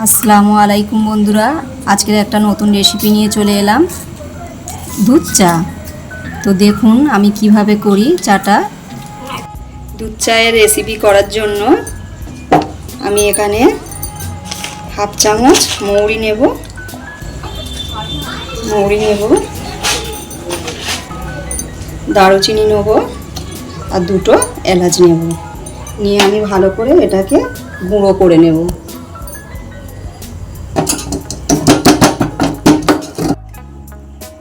আসসালামু আলাইকুম বন্ধুরা, আজকের একটা নতুন রেসিপি নিয়ে চলে এলাম, দুধ চা। তো দেখুন আমি কিভাবে করি চাটা। দুধ চায়ের রেসিপি করার জন্য আমি এখানে হাফ চামচ মৌরি নেব, দারুচিনি নেব আর দুটো এলাচ নেব। নিয়ে আমি ভালো করে এটাকে গুঁড়ো করে নেব।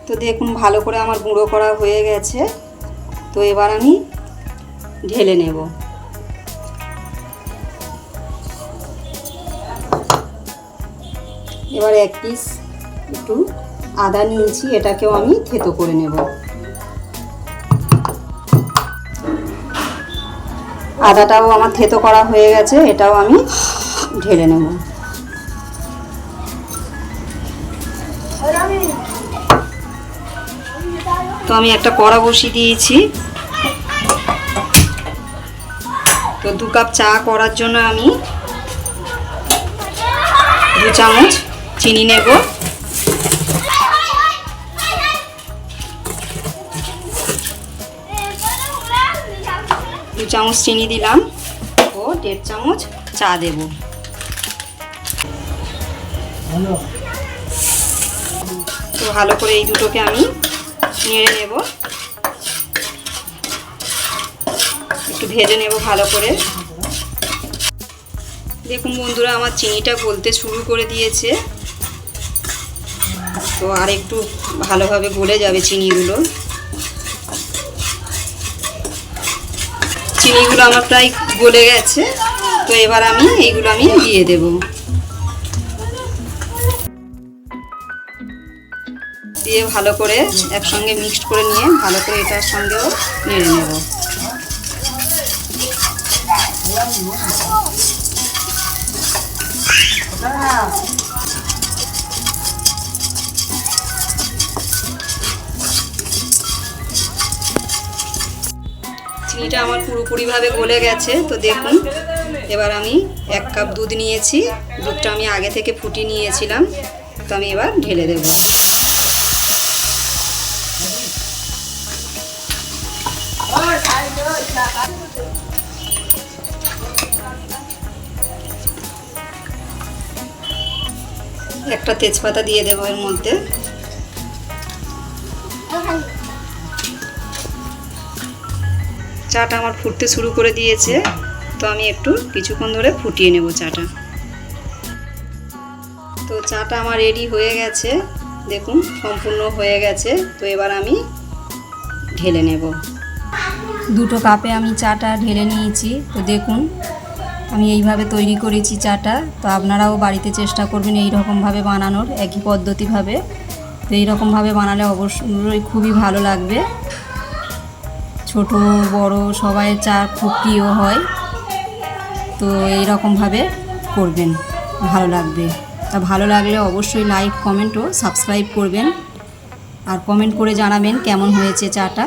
তো দেখুন ভালো করে আমার গুঁড়ো করা হয়ে গেছে। তো এবার আমি ঢেলে নেব। এবার এক পিস একটু আদা নিয়েছি, এটাকেও আমি থেতো করে নেব। আদাটাও আমার থেতো করা হয়ে গেছে, এটাও আমি ঢেলে নেব। তো আমি একটা কড়া বসিয়ে দিয়েছি। তো 2 কাপ চা করার জন্য আমি 2 চামচ চিনি নেব। দু চামচ চিনি দিলাম ও 1.5 চামচ চা দেব। তো ভালো করে এই দুটোকে আমি নেড়ে নেব, একটু ভেজে নেব ভালো করে। দেখুন বন্ধুরা আমার চিনিটা গলতে শুরু করে দিয়েছে। তো আর একটু ভালোভাবে গলে যাবে চিনিগুলো। চিনিগুলো আমার প্রায় গলে গেছে। তো এবার আমি এইগুলো দিয়ে দেব। দিয়ে ভালো করে একসঙ্গে মিক্সড করে নিয়ে ভালো করে এটার সঙ্গেও নেড়ে নেব। চিনিটা আমার পুরোপুরিভাবে গলে গেছে। তো দেখুন এবার আমি 1 কাপ দুধ নিয়েছি। দুধটা আমি আগে থেকে ফুটিয়ে নিয়েছিলাম। তো আমি এবার ঢেলে দেব। একটা তেজপাতা দিয়ে দেব এর মধ্যে। চাটা আমার ফুটতে শুরু করে দিয়েছে। তো আমি একটু কিছুক্ষণ ধরে ফুটিয়ে নেব চাটা। তো চাটা আমার রেডি হয়ে গেছে, দেখুন সম্পূর্ণ হয়ে গেছে। তো এবার আমি ঢেলে নেব। 2 কাপে আমি চাটা ঢেলে নিয়েছি। তো দেখুন আমি এইভাবে তৈরি করেছি চাটা। তো আপনারাও বাড়িতে চেষ্টা করবেন এই রকমভাবে বানানোর, একই পদ্ধতিভাবে। তো এই রকমভাবে বানালে অবশ্যই খুবই ভালো লাগবে। ছোট বড় সবাই চা খুব প্রিয় হয়। তো এই রকমভাবে করবেন, ভালো লাগবে। তা ভালো লাগলে অবশ্যই লাইক, কমেন্ট ও সাবস্ক্রাইব করবেন। আর কমেন্ট করে জানাবেন কেমন হয়েছে চাটা।